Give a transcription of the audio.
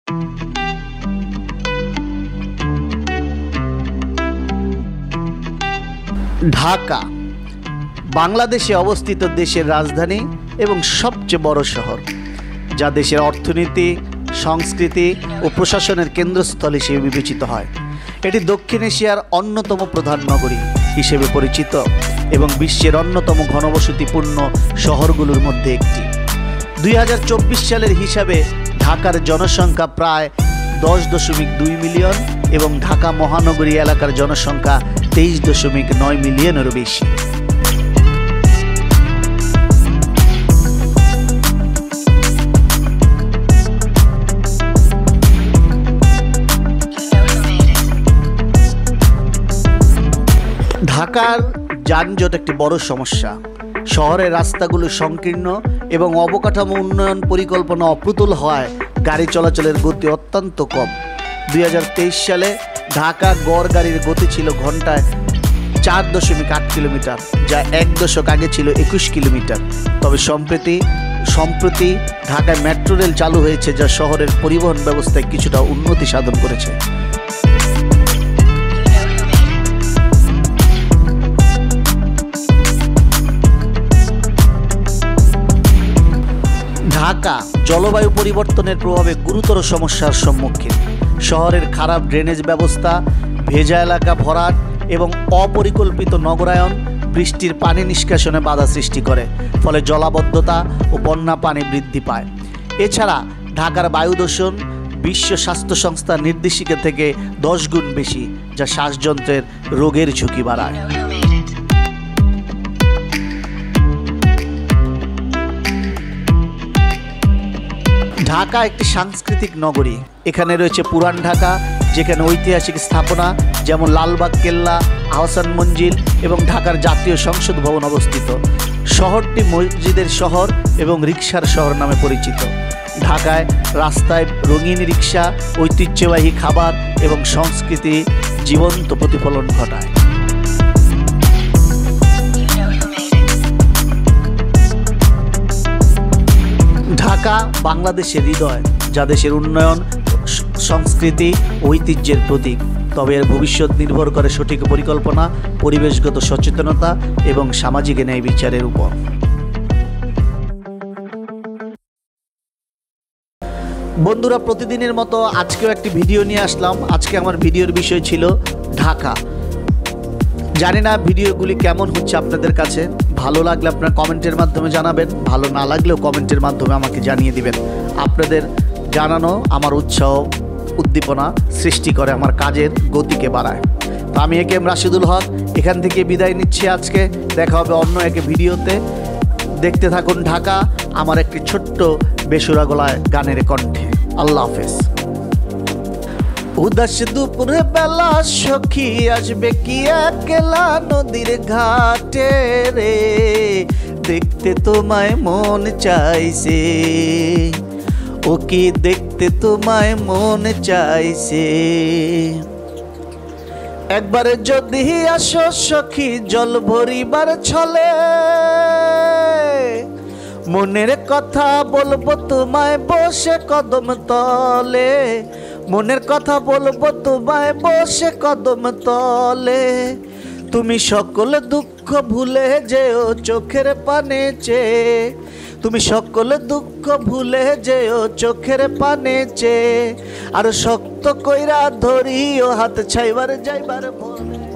ঢাকা বাংলাদেশে অবস্থিত দেশের রাজধানী এবং সবচেয়ে বড় শহর, যা দেশের অর্থনীতি, সংস্কৃতি ও প্রশাসনের কেন্দ্রস্থল হিসেবে বিবেচিত হয়। এটি দক্ষিণ এশিয়ার অন্যতম প্রধান নগরী হিসেবে পরিচিত এবং বিশ্বের অন্যতম ঘনবসতিপূর্ণ শহরগুলোর মধ্যে একটি। 2024 সালের হিসাবে ঢাকার জনসংখ্যা প্রায় 10.2 মিলিয়ন এবং ঢাকা মহানগরী এলাকার জনসংখ্যা 23.9 মিলিয়নেরও বেশি। ঢাকার যানজট একটি বড় সমস্যা। শহরের রাস্তাগুলো সংকীর্ণ এবং অবকাঠামো উন্নয়ন পরিকল্পনা অপ্রতুল হওয়ায় গাড়ি চলাচলের গতি অত্যন্ত কম। 2023 সালে ঢাকা গড় গাড়ির গতি ছিল ঘন্টায় 4.8 কিলোমিটার, যা এক দশক আগে ছিল 21 কিলোমিটার। তবে সম্প্রতি ঢাকায় মেট্রো রেল চালু হয়েছে, যা শহরের পরিবহন ব্যবস্থায় কিছুটা উন্নতি সাধন করেছে। ঢাকা জলবায়ু পরিবর্তনের প্রভাবে গুরুতর সমস্যার সম্মুখীন। শহরের খারাপ ড্রেনেজ ব্যবস্থা, ভেজা এলাকা ভরাট এবং অপরিকল্পিত নগরায়ন বৃষ্টির পানি নিষ্কাশনে বাধা সৃষ্টি করে, ফলে জলাবদ্ধতা ও বন্যা পানি বৃদ্ধি পায়। এছাড়া ঢাকার বায়ু দূষণ বিশ্ব স্বাস্থ্য সংস্থার নির্দেশিকা থেকে 10 গুণ বেশি, যা শ্বাসযন্ত্রের রোগের ঝুঁকি বাড়ায়। ঢাকা একটি সাংস্কৃতিক নগরী। এখানে রয়েছে পুরান ঢাকা, যেখানে ঐতিহাসিক স্থাপনা যেমন লালবাগ কেল্লা, আহসান মঞ্জিল এবং ঢাকার জাতীয় সংসদ ভবন অবস্থিত। শহরটি মসজিদের শহর এবং রিকশার শহর নামে পরিচিত। ঢাকায় রাস্তায় রঙিন রিকশা, ঐতিহ্যবাহী খাবার এবং সংস্কৃতি জীবন্ত প্রতিফলন ঘটায়। ঢাকা বাংলাদেশের হৃদয়, যা দেশের উন্নয়ন, সংস্কৃতি, ঐতিহ্যের প্রতীক। তবে এর ভবিষ্যৎ নির্ভর করে সঠিক পরিকল্পনা, পরিবেশগত সচেতনতা এবং সামাজিক ন্যায় বিচারের উপর। বন্ধুরা, প্রতিদিনের মতো আজকেও একটি ভিডিও নিয়ে আসলাম। আজকে আমার ভিডিওর বিষয় ছিল ঢাকা। জানি না ভিডিওগুলি কেমন হচ্ছে আপনাদের কাছে। ভালো লাগলে আপনারা কমেন্টের মাধ্যমে জানাবেন, ভালো না লাগলেও কমেন্টের মাধ্যমে আমাকে জানিয়ে দিবেন। আপনাদের জানানো আমার উৎসাহ উদ্দীপনা সৃষ্টি করে, আমার কাজের গতিকে বাড়ায়। তো আমি একে এম রাশিদুল হক এখান থেকে বিদায় নিচ্ছি আজকে। দেখা হবে অন্য এক ভিডিওতে। দেখতে থাকুন ঢাকা, আমার একটি ছোট্ট বেসুরা গলায় গানের কণ্ঠে। আল্লাহ হাফেজ। উদাস দুপুরে বেলা সখী আসবে কি একলা নদীর ঘাটে রে, দেখতে তোমায় মন চাইছে, ও কি দেখতে তোমায় মন চাইছে। একবারে যদি আসো সখী জল ভরিবার ছলে, মনের কথা বলবো তোমায় বসে কদম তলে, মনের কথা বলবো তোমায় বসে কদম তলে। তুমি সকল দুঃখ ভুলে যেও চোখের পানে চেয়ে, তুমি সকল দুঃখ ভুলে যেও চোখের পানে চেয়ে, আর শক্ত কইরা ধরিও হাত ছাইবার যাইবার মনে।